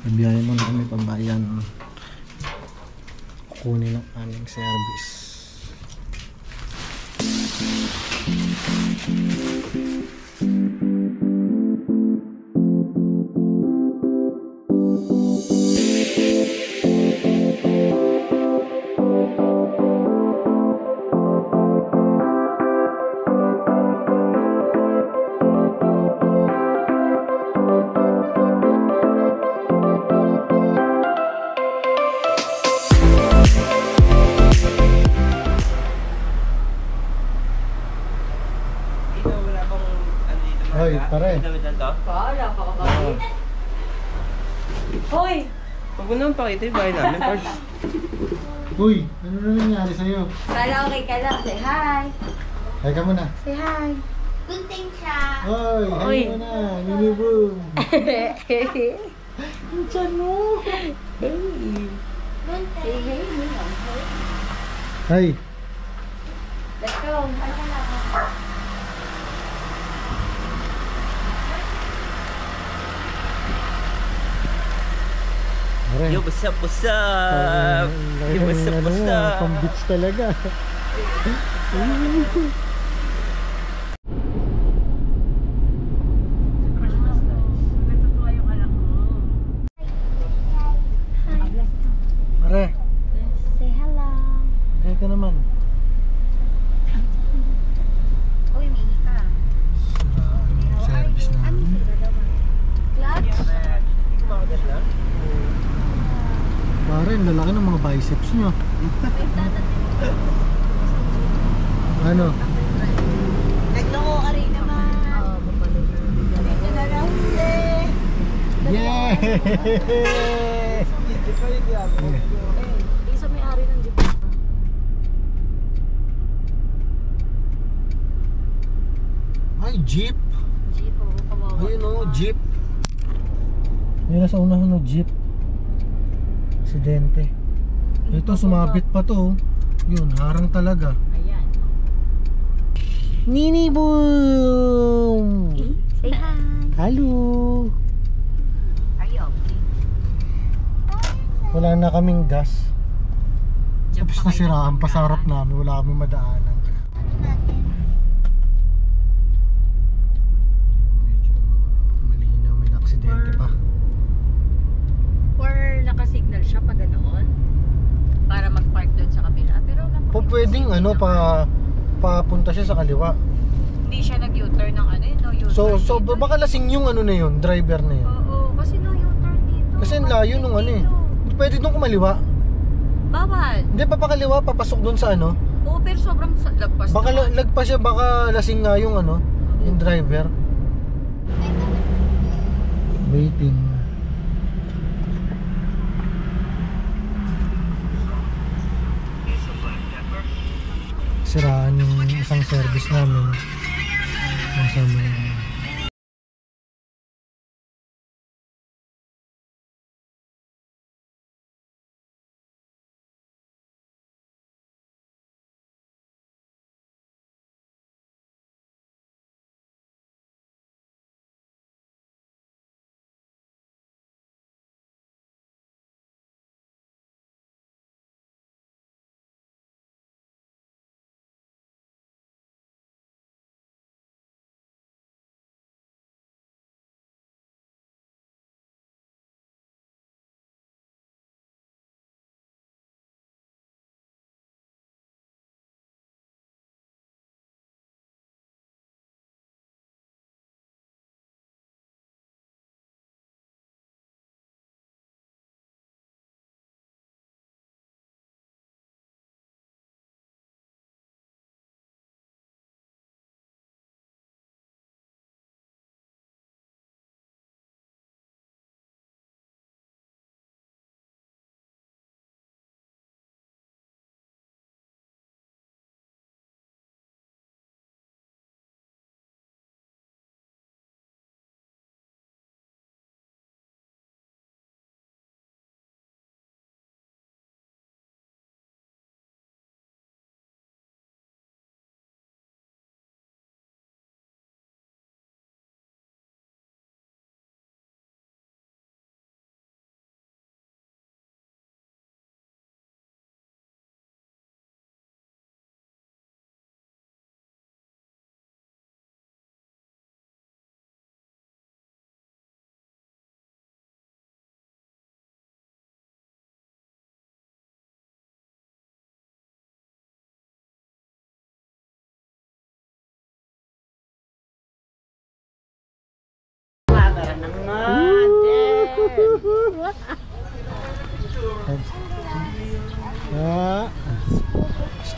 Biyaya muna kami pambayan, kukunin ang aming service. Hoy, pare. Wala pa kapatid. Hoy! Huwag mo naman pakita yung bahay namin, Park. Uy, ano na nangyari sa'yo? Kala okay ka lang. Say hi. Hay ka muna. Say hi. Gunting siya. Hoy, hay Uy. ka muna. Mini boom. Ang tiyan mo. Hey. Gunting. Say hey. Hay. Let's go. Pare. Yo, what's up, what's up? Yo, what's up, what's up? Pang beach talaga. Natutuwa yung anak mo. Pare, Say hello. hay ka naman. Uy, mihi ka. Sira ang service namin. Clutch? Pare, ang lalaki ng mga biceps nyo. Ano? Nagloko ka rin naman. Dito na lang huli. Yeah! Isa may-ari ng jeep. Ay, jeep! Jeep, oo. Kawawa. Ayun o, jeep. Yun nasa unahan ng jeep. Aksidente. Ito, sumabit pa to. Yun, harang talaga. Ayan. Nini boom! Say hi. Hello! Are you okay? Wala na kaming gas. Tapos nasiraan pa sa harap namin. Wala kaming madaanan. Medyo malinaw, may aksidente pa. Or nakasignal siya pa ganoon para mag-park doon sa kabila. Pero Po pwedeng ano papunta siya sa kaliwa. hindi siya nag-U-turn ng ano yun, no U-turn. So dito. baka lasing yung ano na yun, driver na yun. Oo, kasi no U-turn dito. Kasi ang layo nung ano eh. Pwede doon kumaliwa. Bawal. Hindi papakaliwa, papasok doon sa ano. Oo, pero sobrang lagpas. Baka naman. lagpas siya, baka lasing nga yung ano, yung driver. Waiting. Siraan yung isang service namin. Nasa mga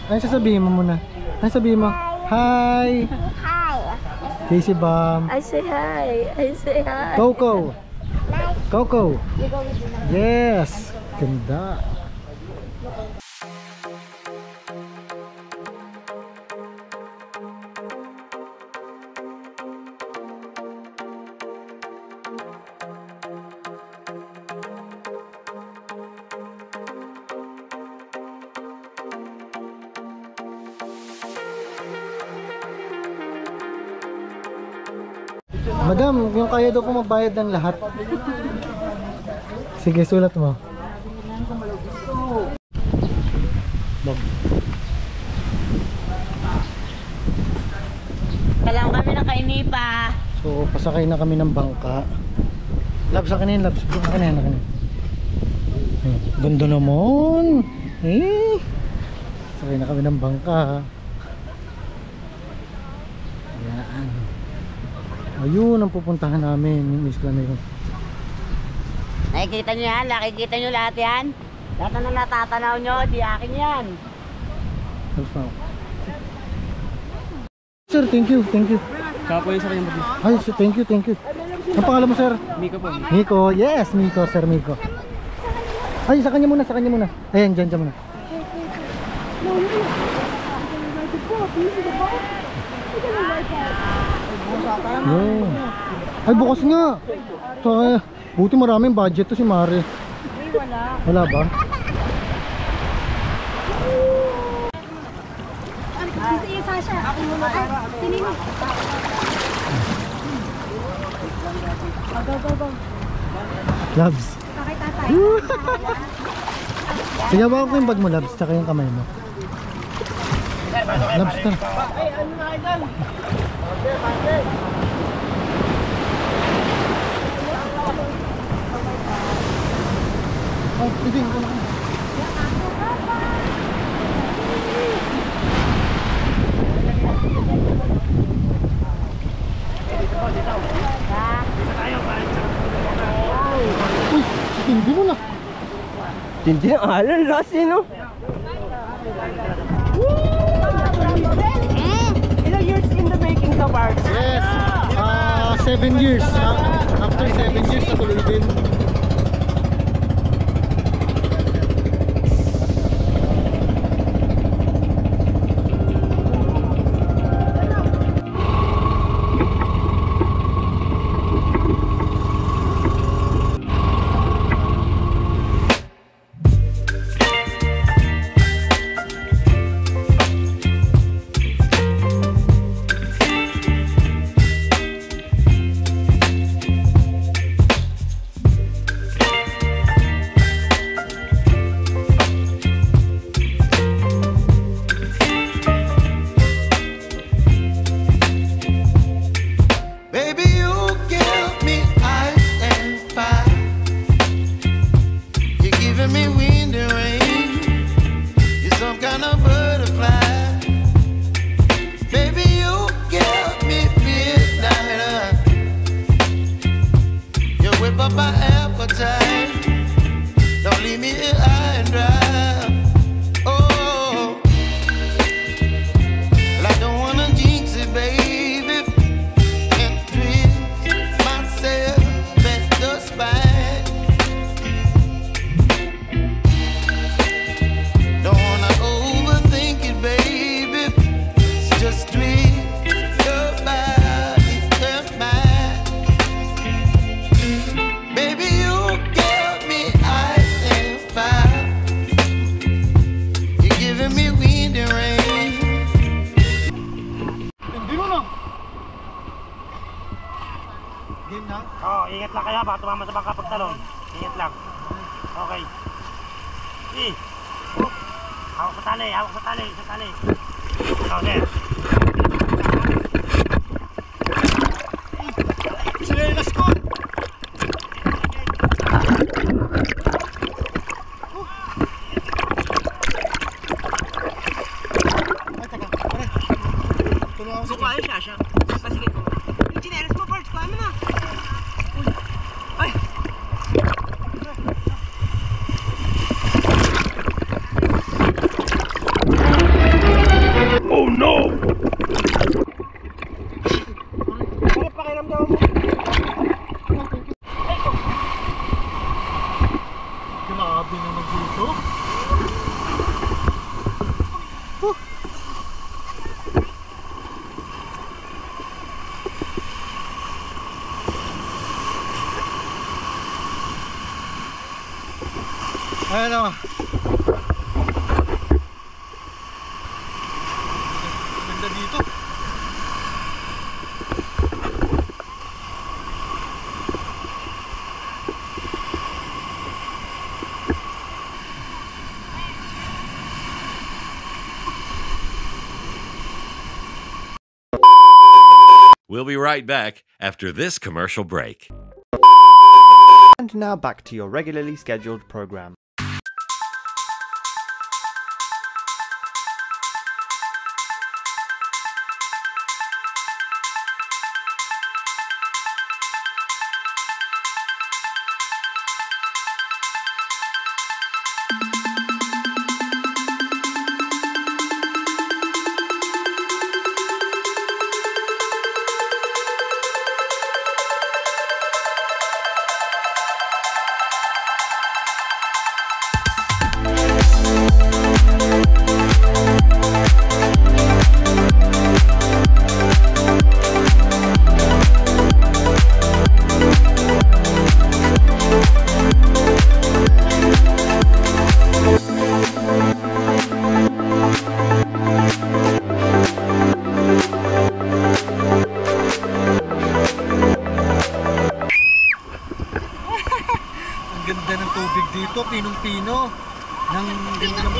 Ano sasabihin mo muna? Ano sasabihin mo? Hi! Hi. Hey si Bam. I say hi. I say hi. Coco! Coco! You go with me. Yes! Ganda! Madam, yung kaya daw po magbayad ng lahat. Sige, sulat mo. Bob. Kailangan kami ng kainipa. So, pasakay na kami ng bangka. Labs, sa kanin, Labs. Akin na yan. Ganda naman. Pasakay na kami ng bangka. Ayan. Ayun ang pupuntahan namin, yung isla na yun. Nakikita nyo yan? Nakikita nyo lahat yan? Lahat na natatanaw nyo, di akin yan. Labs na ako. Sir, thank you, thank you. Kapo yun sa kanyang bagay. Ay, sir, thank you, thank you. Ang pangalan mo, sir? Miko po. Miko, yes, Miko, Sir Miko. Ay, sa kanya muna, sa kanya muna. Ayan, dyan muna. Yun. Ay, bukas nga. Buti maraming budget to si Mare. Wala ba? Labs. Sige, bawa ko yung bag mo, Labs, tsaka yung kamay mo. Labs ka. Oh, pwede ko na. Uy, hindi mo na. Hindi na alon, last eh no? Ilang years in the making ka, Bart? Yes, 7 years. After 7 years, natuloy din. Ingat lang kaya, baka tumama sa bangka pagtalon. Ingat lang. Okay. Si. Hawak sa tali, hawak sa tali, sa tali. Oh, there. Let's go! Sukayo siya. Pasigit ko. Yung chinelas mo, Bart, kuha mo na. Ay! Ayan o. Ganda dito. We'll be right back after this commercial break. And now back to your regularly scheduled program. Ang ganda ng tubig dito, pinong-pino. Ang ganda ng...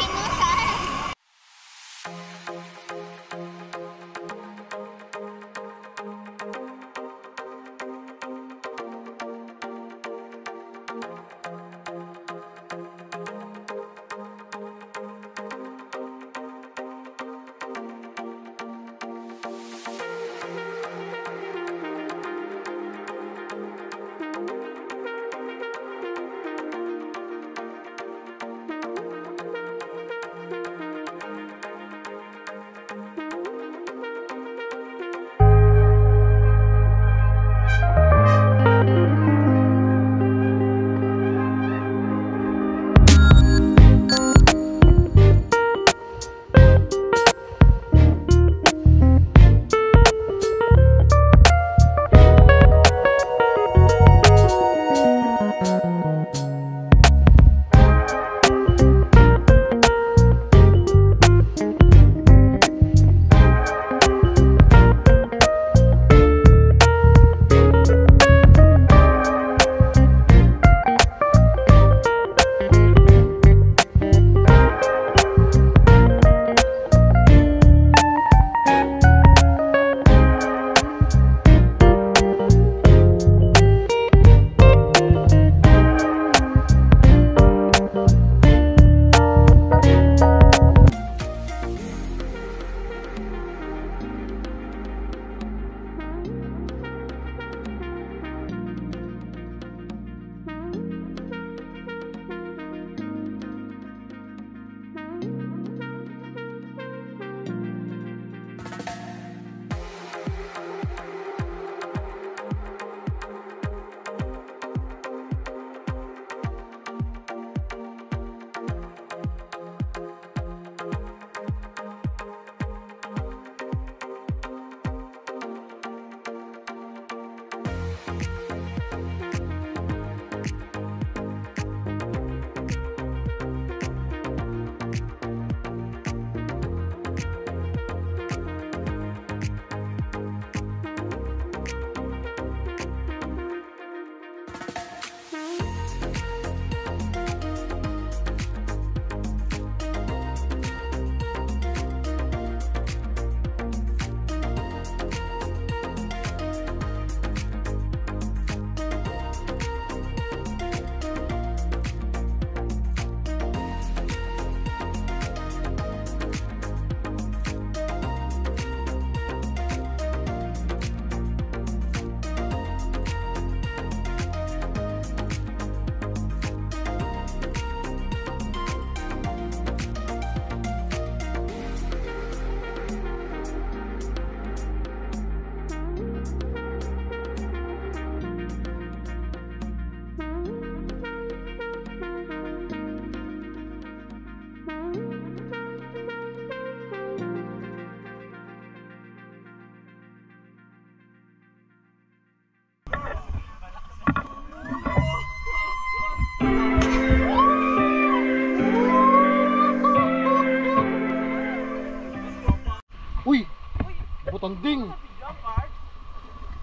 tanding.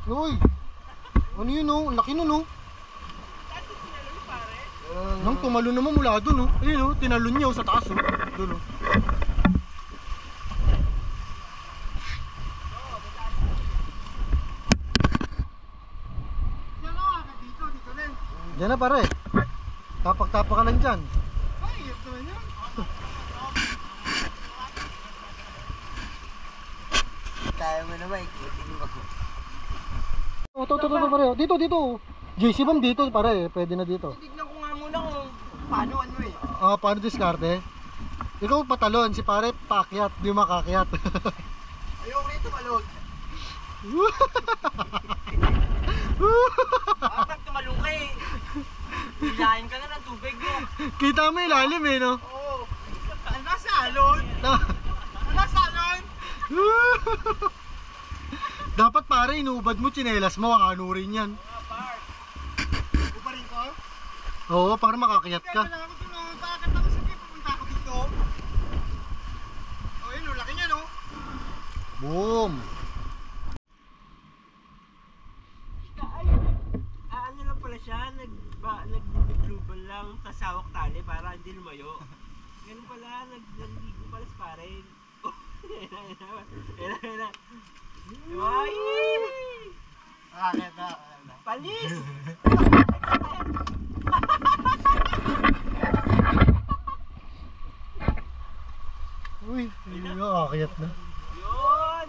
Uy! Ano yun oh? Ang laki nun oh. Nang tumalo naman mula dun oh. Ayun oh, tinalon niya oh, sa taas oh. Dun oh. Diyan na pare. Tapak-tapak ka lang dyan. Kaya mo naman, ikutin mo. Oh, to pare. Dito. JC Bam dito pare, pwede na dito. Tignan ko nga muna kung paano ano eh. Ah, paano diskarte? Ikaw patalon, si pare paakyat, di makakyat. Ayoko rito malog. Bakit tumalong ka eh? Bilahin ka na ng tubig mo. Kita mo ilalim eh, no? Oo. Nasa alon. Nasa alon. Dapat pare, inuubad mo, tsinelas mo, ano rin yan. Uparin ko? Oo, para makakyat ka. Kaya ako tulungan. Bakit ako sige pupunta ako dito? O yun, laki niya no? Boom! Ano lang pala siya, nag-global lang, tas hawak tali para hindi lumayo. Ganun pala, nagligo pala sa pare. Ayan. Ay! Palis! Uy, nakakakyat na. Yun!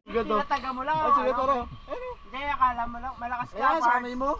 Sige to. Taga mo lang. Sige tara. Hindi, akala mo lang, malakas ka. Ayan, sa kamay mo.